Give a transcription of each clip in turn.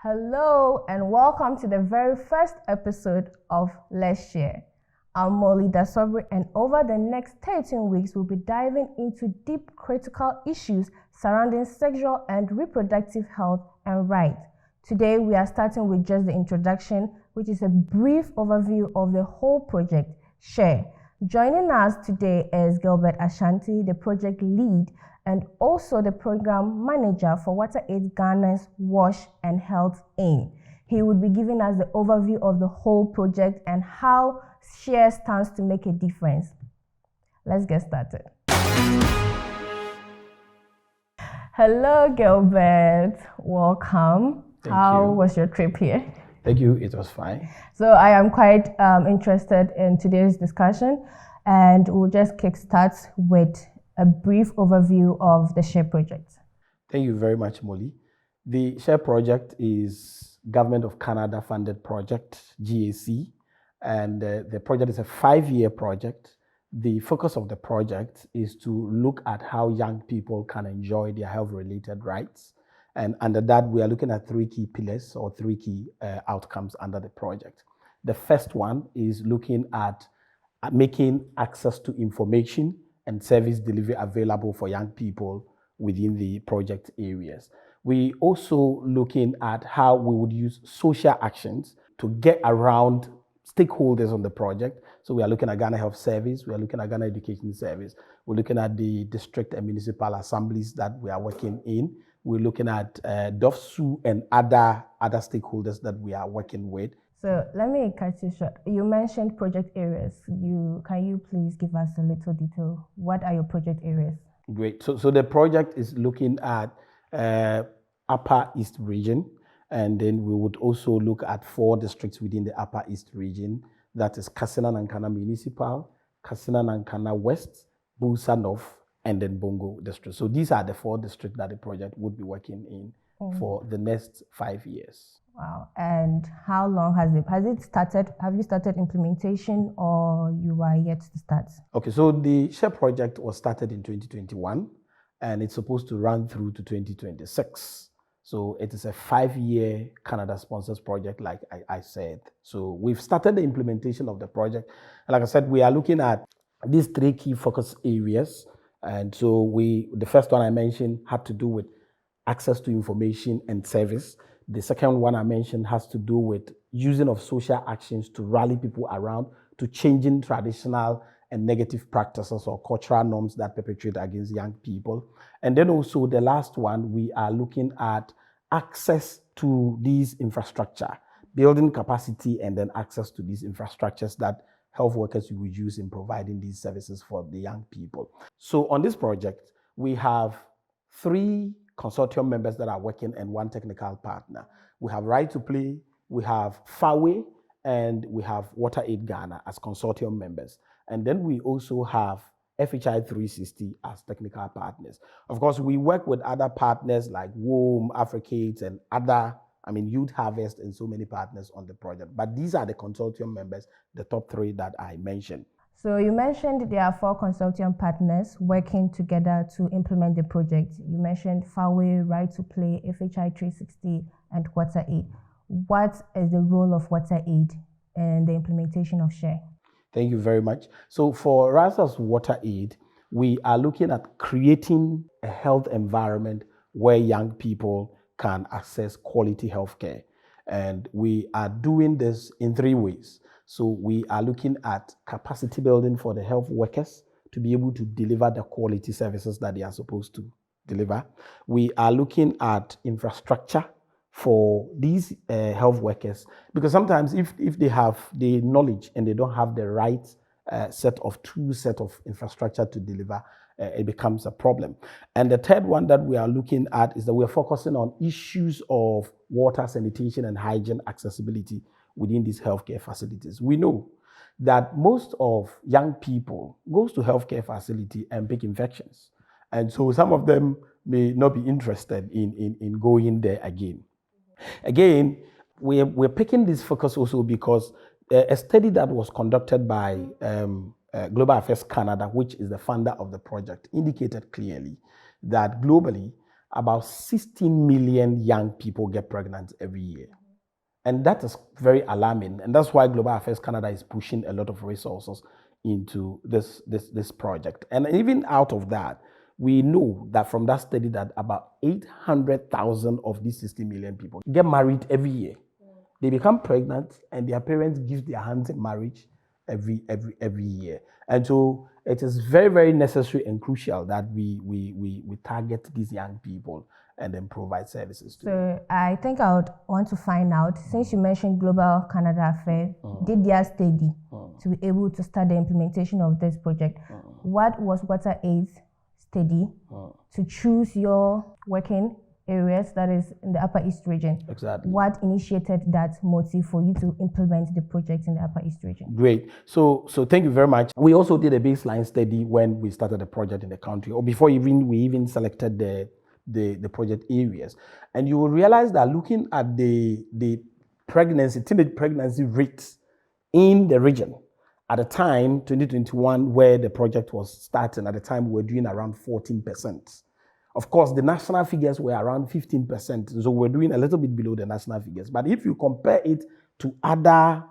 Hello and welcome to the very first episode of Let's Share. I'm Molly Dasobri, and over the next 13 weeks we'll be diving into deep critical issues surrounding sexual and reproductive health and rights. Today we are starting with just the introduction, which is a brief overview of the whole project, Share. Joining us today is Gilbert Ashanti, the project lead and also the program manager for WaterAid Ghana's Wash and Health Aim. He would be giving us the overview of the whole project and how Share stands to make a difference. Let's get started. Hello, Gilbert. Welcome. How was your trip here? Thank you. It was fine. So I am quite interested in today's discussion, and we'll just kickstart with a brief overview of the Share project. Thank you very much, Molly. The Share project is Government of Canada funded project, GAC, and the project is a 5-year project. The focus of the project is to look at how young people can enjoy their health-related rights. And under that, we are looking at 3 key pillars or 3 key outcomes under the project. The first one is looking at making access to information and service delivery available for young people within the project areas. We also looking at how we would use social actions to get around stakeholders on the project. So we are looking at Ghana Health Service, we are looking at Ghana Education Service, we're looking at the district and municipal assemblies that we are working in. We're looking at DOFSU and other stakeholders that we are working with. So let me cut you short. You mentioned project areas. Can you please give us a little detail? What are your project areas? Great. So the project is looking at Upper East region, and then we would also look at 4 districts within the Upper East region. That is Kassina Nankana Municipal, Kassina Nankana West, Busa North, and then Bongo district. So these are the 4 districts that the project would be working in for the next 5 years. Wow. And how long has it started? Have you started implementation or you are yet to start? Okay, so the Share project was started in 2021 and it's supposed to run through to 2026. So it is a 5-year Canada sponsors project, like I said. So we've started the implementation of the project. And like I said, we are looking at these 3 key focus areas. And so the first one I mentioned had to do with access to information and service. The second one I mentioned has to do with using of social actions to rally people around to changing traditional and negative practices or cultural norms that perpetrate against young people. And then also the last one, we are looking at access to these infrastructure, building capacity and then access to these infrastructures that health workers will use in providing these services for the young people. So on this project, we have 3 consortium members that are working and 1 technical partner. We have Right to Play, we have FAWE, and we have WaterAid Ghana as consortium members. And then we also have FHI 360 as technical partners. Of course, we work with other partners like WOM, Africates, and other, Youth Harvest and so many partners on the project. But these are the consortium members, the top 3 that I mentioned. So you mentioned there are 4 consortium partners working together to implement the project. You mentioned FAWE, Right to Play, FHI 360, and WaterAid. What is the role of WaterAid in the implementation of Share? Thank you very much. So for us as WaterAid, we are looking at creating a health environment where young people can access quality healthcare. And we are doing this in 3 ways. So we are looking at capacity building for the health workers to be able to deliver the quality services that they are supposed to deliver. We are looking at infrastructure for these health workers, because sometimes if they have the knowledge and they don't have the right set of infrastructure to deliver, it becomes a problem. And the third one that we are looking at is that we are focusing on issues of water, sanitation, and hygiene accessibility within these healthcare facilities. We know that most of young people goes to healthcare facility and pick infections. And so some of them may not be interested in going there again. Again, we're picking this focus also because a study that was conducted by Global Affairs Canada, which is the funder of the project, indicated clearly that globally, about 16 million young people get pregnant every year. And that is very alarming. And that's why Global Affairs Canada is pushing a lot of resources into this project. And even out of that, we know that from that study that about 800,000 of these 60 million people get married every year. They become pregnant and their parents give their hands in marriage every year. And so it is very, very necessary and crucial that we target these young people and then provide services to them. So I think I would want to find out, since you mentioned Global Canada Affairs did their study to be able to start the implementation of this project, what was WaterAid's study to choose your working areas, that is in the Upper East region? Exactly. What initiated that motive for you to implement the project in the Upper East region? Great. So thank you very much. We also did a baseline study when we started the project in the country, or before we even selected the project areas. And you will realize that looking at the teenage pregnancy rates in the region at the time, 2021, where the project was starting, at the time we were doing around 14%. Of course, the national figures were around 15%, so we're doing a little bit below the national figures. But if you compare it to other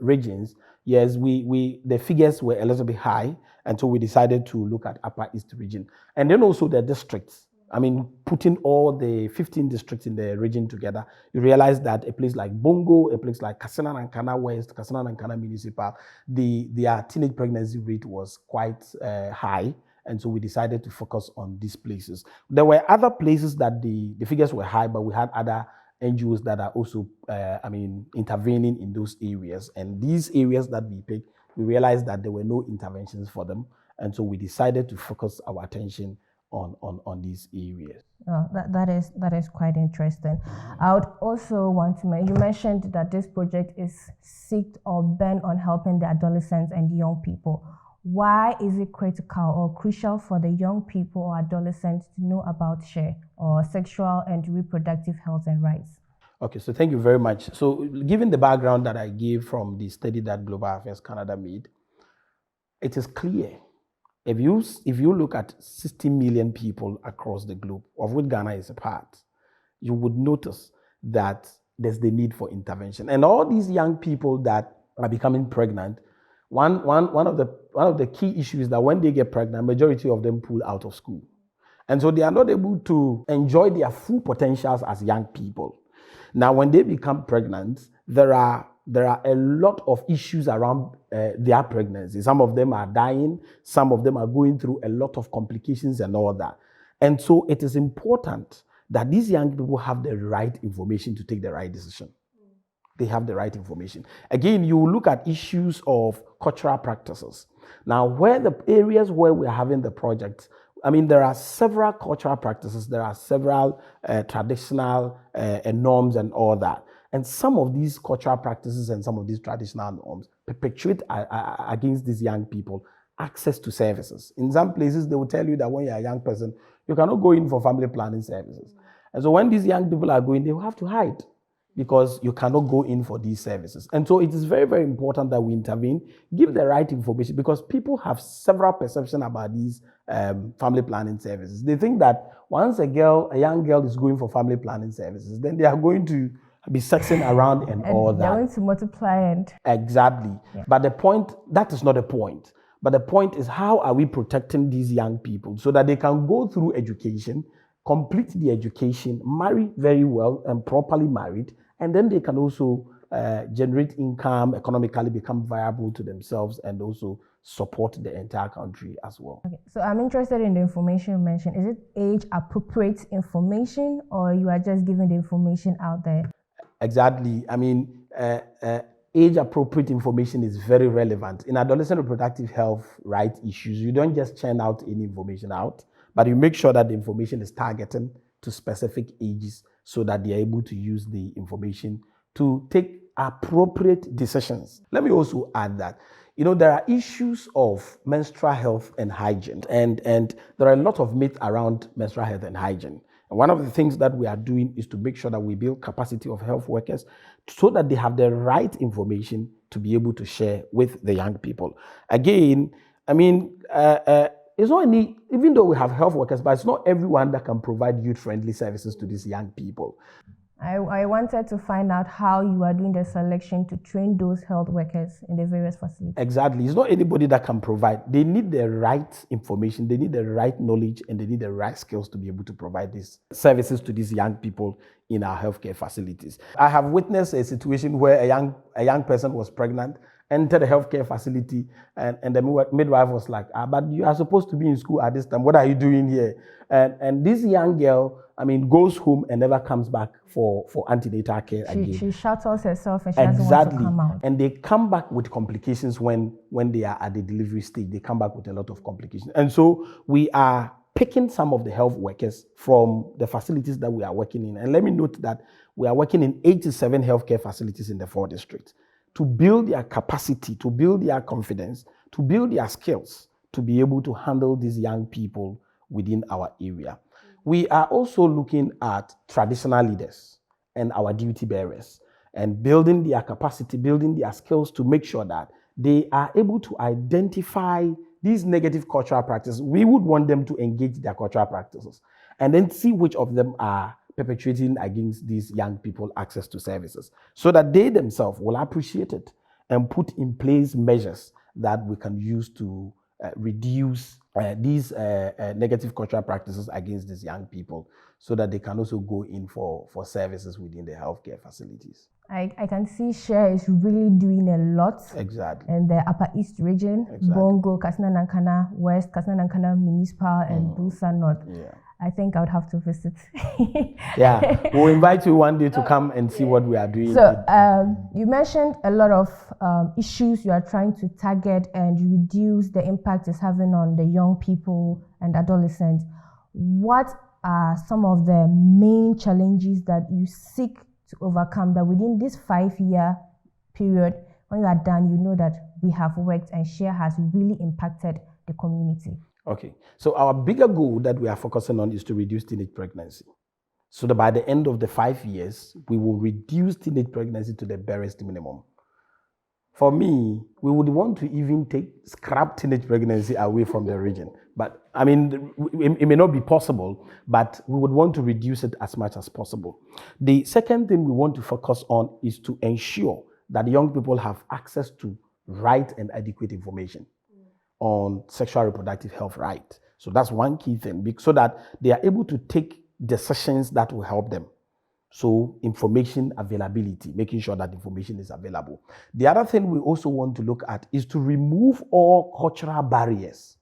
regions, yes, the figures were a little bit high, and so we decided to look at Upper East region. And then also the districts. I mean, putting all the 15 districts in the region together, you realize that a place like Bongo, a place like Kasina-Nankana West, Kasina-Nankana Municipal, their teenage pregnancy rate was quite high. And so we decided to focus on these places. There were other places that the figures were high, but we had other NGOs that are also, intervening in those areas. And these areas that we picked, we realized that there were no interventions for them. And so we decided to focus our attention on these areas. Oh, that is quite interesting. I would also want to mention, you mentioned that this project is seeked or bent on helping the adolescents and the young people. Why is it critical or crucial for the young people or adolescents to know about SHARE, or sexual and reproductive health and rights? Okay, so thank you very much. So given the background that I gave from the study that Global Affairs Canada made, it is clear. If you look at 60 million people across the globe, of which Ghana is a part, you would notice that there's the need for intervention. And all these young people that are becoming pregnant, one of the key issues is that when they get pregnant, majority of them pull out of school. And so they are not able to enjoy their full potentials as young people. Now, when they become pregnant, there are a lot of issues around their pregnancy. Some of them are dying. Some of them are going through a lot of complications and all that. And so it is important that these young people have the right information to take the right decision. They have the right information. Again, you look at issues of cultural practices. Now, where the areas where we're having the project, I mean, there are several cultural practices, there are several traditional norms and all that. And some of these cultural practices and some of these traditional norms perpetuate against these young people access to services. In some places, they will tell you that when you're a young person, you cannot go in for family planning services. And so when these young people are going, they will have to hide, because you cannot go in for these services. And so it is very, very important that we intervene, give the right information, because people have several perceptions about these family planning services. They think that once a young girl is going for family planning services, then they are going to be sexing around and all that. They're going to multiply and... Exactly. Yeah. But that is not the point. But the point is, how are we protecting these young people so that they can go through education, complete the education, marry very well and properly married, and then they can also generate income, economically become viable to themselves, and also support the entire country as well. Okay. So I'm interested in the information you mentioned. Is it age-appropriate information, or you are just giving the information out there? Exactly. I mean, age-appropriate information is very relevant. In adolescent reproductive health rights issues, you don't just churn out any information out, but you make sure that the information is targeted to specific ages so that they are able to use the information to take appropriate decisions. Let me also add that, there are issues of menstrual health and hygiene, and there are a lot of myths around menstrual health and hygiene. And one of the things that we are doing is to make sure that we build capacity of health workers so that they have the right information to be able to share with the young people. Again, I mean, it's not any, even though we have health workers, but it's not everyone that can provide youth-friendly services to these young people. I wanted to find out how you are doing the selection to train those health workers in the various facilities. Exactly. It's not anybody that can provide. They need the right information, they need the right knowledge, and they need the right skills to be able to provide these services to these young people in our healthcare facilities. I have witnessed a situation where a young person was pregnant, entered a healthcare facility, and the midwife was like, but you are supposed to be in school at this time. What are you doing here? And this young girl, goes home and never comes back for antenatal care again. She shuttles herself and she doesn't want to come out. And they come back with complications when they are at the delivery stage. They come back with a lot of complications. And so we are picking some of the health workers from the facilities that we are working in. And let me note that we are working in 87 healthcare facilities in the 4 districts to build their capacity, to build their confidence, to build their skills, to be able to handle these young people within our area. We are also looking at traditional leaders and our duty bearers and building their capacity, building their skills to make sure that they are able to identify these negative cultural practices. We would want them to engage their cultural practices and then see which of them are perpetrating against these young people access to services so that they themselves will appreciate it and put in place measures that we can use to reduce these negative cultural practices against these young people so that they can also go in for services within the healthcare facilities. I can see SHARE is really doing a lot. Exactly. In the Upper East region, Bongo, Kasina-Nankana West, Kasina-Nankana Municipal, and Busa North. Yeah. I think I would have to visit. Yeah, we'll invite you one day to come and see what we are doing. So you mentioned a lot of issues you are trying to target and reduce the impact it's having on the young people and adolescents. What are some of the main challenges that you seek to overcome that within this 5-year period, when you are done, you know that we have worked and SHARE has really impacted the community? Okay, so our bigger goal that we are focusing on is to reduce teenage pregnancy. So that by the end of the 5 years, we will reduce teenage pregnancy to the barest minimum. For me, we would want to even scrap teenage pregnancy away from the region. But it may not be possible, but we would want to reduce it as much as possible. The second thing we want to focus on is to ensure that young people have access to right and adequate information on sexual reproductive health right. So that's one key thing, so that they are able to take decisions that will help them. So information availability, making sure that information is available. The other thing we also want to look at is to remove all cultural barriers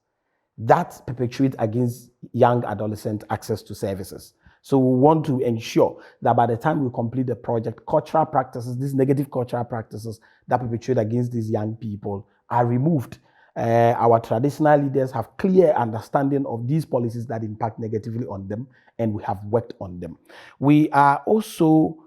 that perpetuate against young adolescent access to services. So we want to ensure that by the time we complete the project, cultural practices, these negative cultural practices that perpetuate against these young people are removed. Our traditional leaders have clear understanding of these policies that impact negatively on them, and we have worked on them. We are also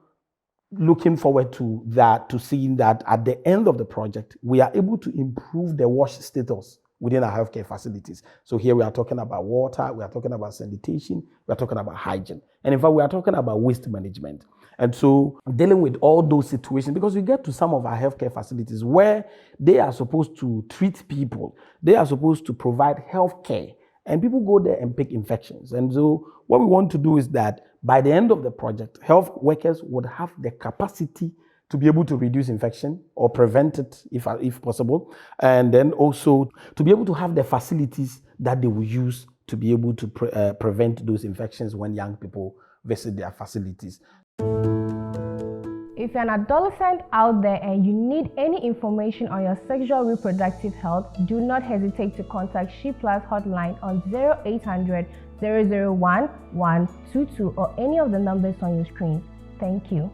looking forward to seeing that at the end of the project, we are able to improve the wash status within our healthcare facilities. So here we are talking about water, we are talking about sanitation, we are talking about hygiene. And in fact, we are talking about waste management. And so dealing with all those situations, because we get to some of our healthcare facilities where they are supposed to treat people, they are supposed to provide health care, and people go there and pick infections. And so what we want to do is that by the end of the project, health workers would have the capacity to be able to reduce infection or prevent it if possible, and then also to be able to have the facilities that they will use to be able to prevent those infections when young people visit their facilities. If you're an adolescent out there and you need any information on your sexual reproductive health, do not hesitate to contact She Plus hotline on 0800 001 122 or any of the numbers on your screen. Thank you.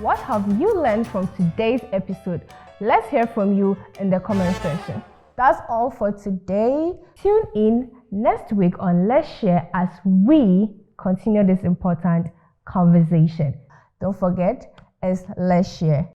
What have you learned from today's episode? Let's hear from you in the comment section. That's all for today. Tune in next week on Let's Share as we continue this important conversation. Don't forget, it's Let's Share.